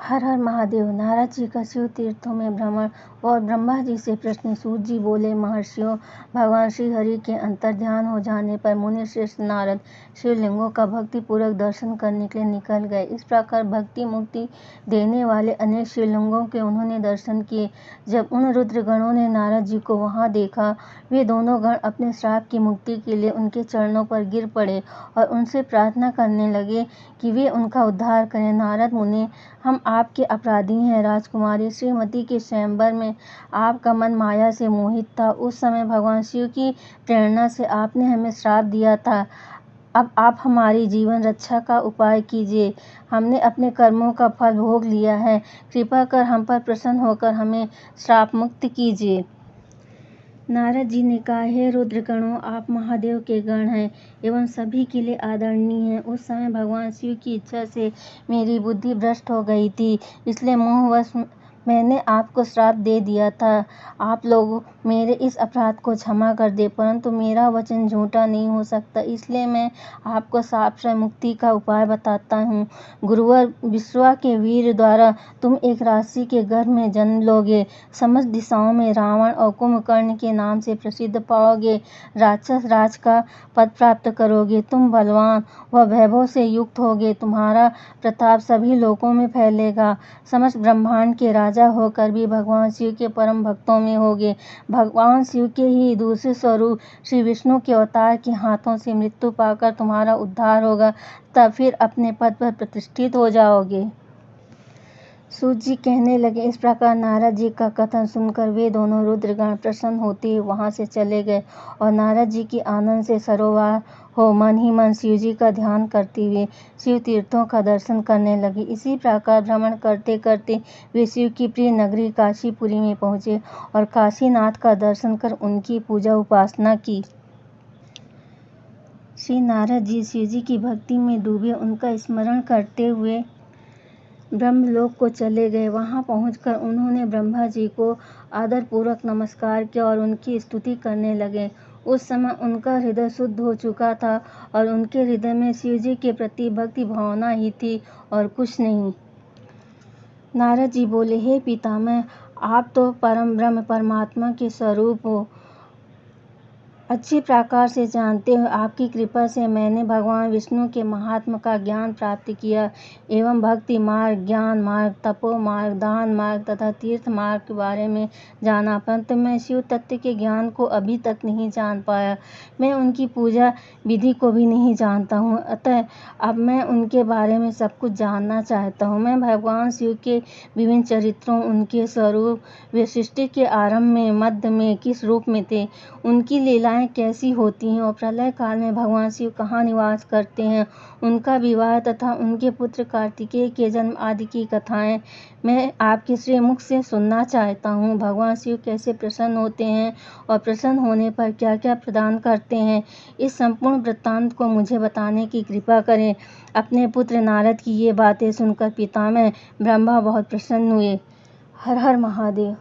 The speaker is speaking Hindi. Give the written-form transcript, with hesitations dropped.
हर हर महादेव। नारद जी का शिव तीर्थों में भ्रमण और ब्रह्मा जी से प्रश्न। सूत जी बोले, महर्षियों, भगवान श्री हरि के अंतर्ध्यान हो जाने पर मुनि श्रेष्ठ नारद शिवलिंगों का भक्ति पूर्वक दर्शन करने के लिए निकल गए। इस प्रकार भक्ति मुक्ति देने वाले अनेक शिवलिंगों के उन्होंने दर्शन किए। जब उन रुद्रगणों ने नारद जी को वहां देखा, वे दोनों गण अपने श्राप की मुक्ति के लिए उनके चरणों पर गिर पड़े और उनसे प्रार्थना करने लगे कि वे उनका उद्धार करें। नारद मुनि, हम आपके अपराधी हैं। राजकुमारी श्रीमती के स्वयंवर में आपका मन माया से मोहित था। उस समय भगवान शिव की प्रेरणा से आपने हमें श्राप दिया था। अब आप हमारी जीवन रक्षा का उपाय कीजिए। हमने अपने कर्मों का फल भोग लिया है। कृपा कर हम पर प्रसन्न होकर हमें श्राप मुक्त कीजिए। नारद जी ने कहा, हे रुद्रगणों, आप महादेव के गण हैं एवं सभी के लिए आदरणीय हैं। उस समय भगवान शिव की इच्छा से मेरी बुद्धि भ्रष्ट हो गई थी, इसलिए मोहवश मैंने आपको श्राप दे दिया था। आप लोग मेरे इस अपराध को क्षमा कर दे, परंतु मेरा वचन झूठा नहीं हो सकता, इसलिए मैं आपको श्राप से मुक्ति का उपाय बताता हूँ। गुरुवर विश्वा के वीर द्वारा तुम एक राशि के गर्भ में जन्म लोगे। समस्त दिशाओं में रावण और कुंभकर्ण के नाम से प्रसिद्ध पाओगे। राक्षस राज का पद प्राप्त करोगे। तुम बलवान व वैभव से युक्त होगे। तुम्हारा प्रताप सभी लोकों में फैलेगा। समस्त ब्रह्मांड के राजा होकर भी भगवान शिव के परम भक्तों में होगे। भगवान शिव के ही दूसरे स्वरूप श्री विष्णु के अवतार के हाथों से मृत्यु पाकर तुम्हारा उद्धार होगा, तब फिर अपने पद पर प्रतिष्ठित हो जाओगे। सूत जी कहने लगे, इस प्रकार नारद जी का कथन सुनकर वे दोनों रुद्रगण प्रसन्न होते हुए वहां से चले गए और नारद जी की आनंद से सरोवर हो मन ही मन शिव जी का ध्यान करते हुए शिव तीर्थों का दर्शन करने लगे। इसी प्रकार भ्रमण करते करते वे शिव की प्रिय नगरी काशीपुरी में पहुंचे और काशीनाथ का दर्शन कर उनकी पूजा उपासना की। श्री नारद जी शिव जी की भक्ति में डूबे उनका स्मरण करते हुए ब्रह्मलोक को चले गए। वहां पहुंचकर उन्होंने ब्रह्मा जी को आदरपूर्वक नमस्कार किया और उनकी स्तुति करने लगे। उस समय उनका हृदय शुद्ध हो चुका था और उनके हृदय में शिव जी के प्रति भक्ति भावना ही थी और कुछ नहीं। नारद जी बोले, हे पितामह, आप तो परम ब्रह्म परमात्मा के स्वरूप हो, अच्छी प्रकार से जानते हो। आपकी कृपा से मैंने भगवान विष्णु के महात्म का ज्ञान प्राप्त किया एवं भक्ति मार्ग, ज्ञान मार्ग, तपो मार्ग, दान मार्ग तथा तीर्थ मार्ग के बारे में जाना, परंतु मैं शिव तत्व के ज्ञान को अभी तक नहीं जान पाया। मैं उनकी पूजा विधि को भी नहीं जानता हूँ, अतः अब मैं उनके बारे में सब कुछ जानना चाहता हूँ। मैं भगवान शिव के विभिन्न चरित्रों, उनके स्वरूप, वे सृष्टि के आरंभ में, मध्य में किस रूप में थे, उनकी लीलाएं कैसी होती हैं और प्रलय काल में भगवान शिव कहाँ निवास करते हैं, उनका विवाह तथा उनके पुत्र कार्तिकेय के जन्म आदि की कथाएं मैं आपके श्री मुख से सुनना चाहता हूँ। भगवान शिव कैसे प्रसन्न होते हैं और प्रसन्न होने पर क्या क्या प्रदान करते हैं, इस संपूर्ण वृत्तांत को मुझे बताने की कृपा करें। अपने पुत्र नारद की ये बातें सुनकर पितामह ब्रह्मा बहुत प्रसन्न हुए। हर हर महादेव।